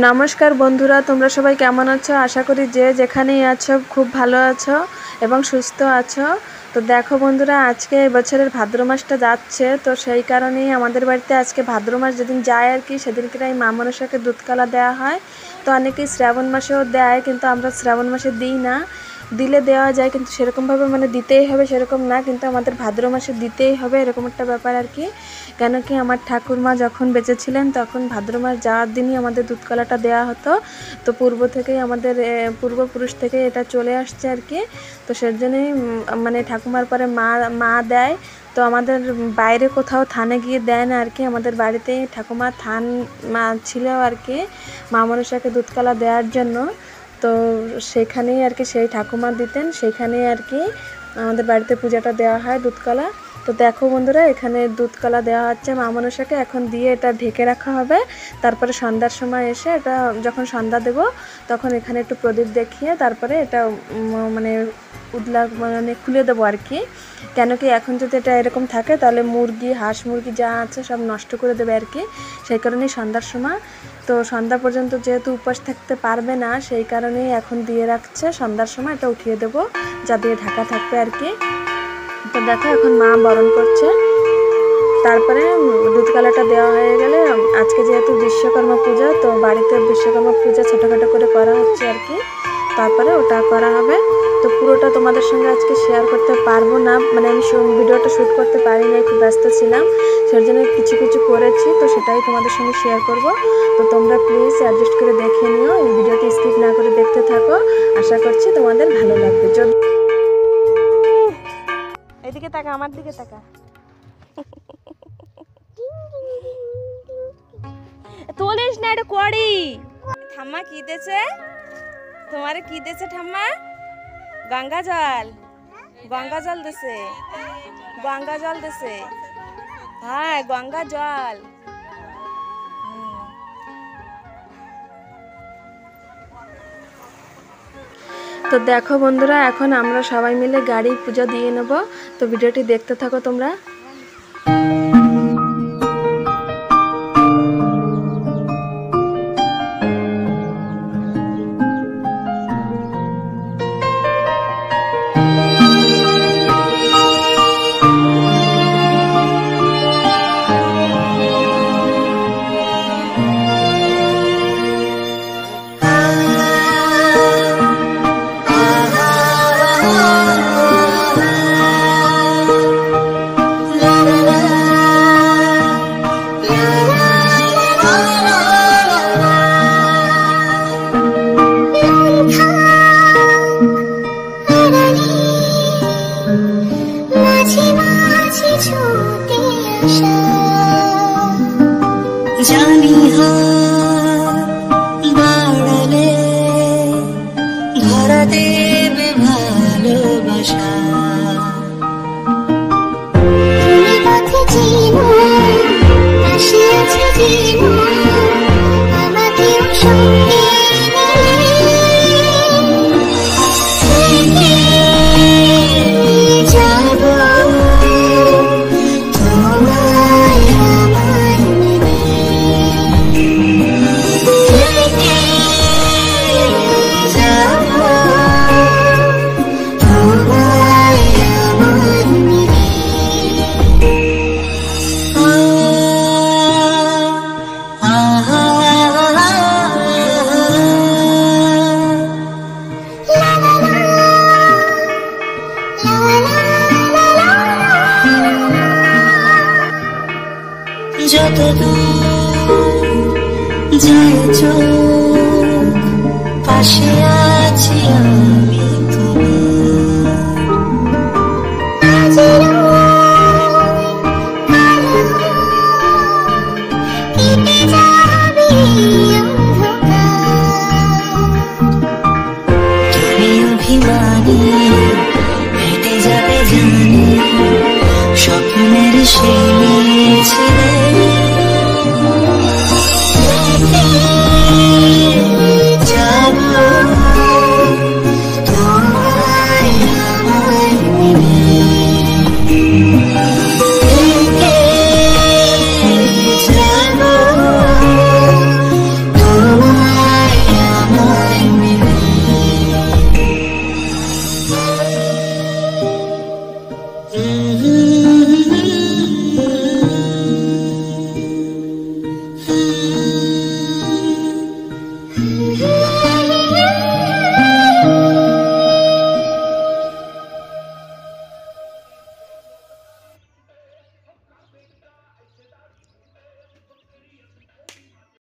नमस्कार बंधुरा তোমরা সবাই কেমন আছো আশা করি যে যেখানেই আছো খুব ভালো আছো এবং সুস্থ আছো। তো দেখো বন্ধুরা আজকে এই বছরের ভাদ্র মাসটা যাচ্ছে, তো সেই কারণেই আমাদের বাড়িতে আজকে ভাদ্র মাস যেদিন যায় আর কি সেদিনকে মা মনসাকে দুধকলা দেওয়া হয়। তো অনেকেই শ্রাবণ মাসেও দেয়, কিন্তু আমরা শ্রাবণ মাসে দিই না, দিলে দেওয়া যায় কিন্তু সেরকমভাবে মানে দিতেই হবে সেরকম না, কিন্তু আমাদের ভাদ্র মাসে দিতেই হবে এরকম একটা ব্যাপার আর কি। কেন কি আমার ঠাকুরমা যখন বেঁচে ছিলেন তখন ভাদ্র মাস যাওয়ার দিনই আমাদের দুধকলাটা দেওয়া হতো। তো পূর্ব থেকেই আমাদের পূর্বপুরুষ থেকে এটা চলে আসছে আর কি। তো সেজন্যই মানে ঠাকুমার পরে মা দেয়। তো আমাদের বাইরে কোথাও থানে গিয়ে দেয় না আর কি, আমাদের বাড়িতেই ঠাকুমা থান মা ছিল আর কি মা মনসাকে দুধকলা দেওয়ার জন্য। তো সেখানেই আর কি সেই ঠাকুমা দিতেন, সেখানেই আর কি আমাদের বাড়িতে পূজাটা দেওয়া হয় দুধকলা। তো দেখো বন্ধুরা এখানে দুধকলা দেওয়া হচ্ছে মা মনসাকে, এখন দিয়ে এটা ঢেকে রাখা হবে। তারপরে সন্ধ্যার সময় এসে এটা যখন সন্ধ্যা দেব তখন এখানে একটু প্রদীপ দেখিয়ে তারপরে এটা মানে মানে খুলে দেবো আর কি। কেন কি এখন যদি এটা এরকম থাকে তাহলে মুরগি হাঁস মুরগি যা আছে সব নষ্ট করে দেবে আর কি, সেই কারণেই সন্ধ্যার সময়। তো সন্ধ্যা পর্যন্ত যেহেতু উপোস থাকতে পারবে না সেই কারণেই এখন দিয়ে রাখছে, সন্ধ্যার সময় এটা উঠিয়ে দেবো যা দিয়ে ঢাকা থাকবে আর কি। তো দেখো এখন মা বরণ করছে, তারপরে দুধকলাটা দেওয়া হয়ে গেলে আজকে যেহেতু বিশ্বকর্মা পূজা, তো বাড়িতে বিশ্বকর্মা পূজা ছোটোখাটো করে করা হচ্ছে আর কি, তারপরে ওটা করা হবে। তো পুরোটা তোমাদের সঙ্গে আজকে শেয়ার করতে পারবো না, মানে আমি ভিডিওটা শ্যুট করতে পারি না, একটু ব্যস্ত ছিলাম, সেই জন্য কিছু কিছু করেছি, তো সেটাই তোমাদের সঙ্গে শেয়ার করব। তো তোমরা প্লিজ অ্যাডজাস্ট করে দেখে নিও, এই ভিডিওটি স্কিপ না করে দেখতে থাকো, আশা করছি তোমাদের ভালো লাগবে। যদি এদিকে তাকা, আমার দিকে তাকা। তোলিস না, এটা করি। ঠাম্মা কি দিয়েছে তোমারে? কি দিয়েছে ঠাম্মা? গঙ্গা জল, গঙ্গা জল দিছে, গঙ্গা জল দিছে, হ্যাঁ গঙ্গা জল। তো দেখো বন্ধুরা এখন আমরা সবাই মিলে গাড়ি পূজা দিয়ে নেব, তো ভিডিওটি দেখতে থাকো তোমরা। জানি বাড়ালে ধরা দেবে ভালোবাসা, তুমি পথে চিনো পাশে আছে চিনো আমাকেও সঙ্গে যতদূর যায় চোখ পাশে আছি আমি তুমি অভিমানী হেঁটে যাবে জানি স্বপ্নের সেই মিছিল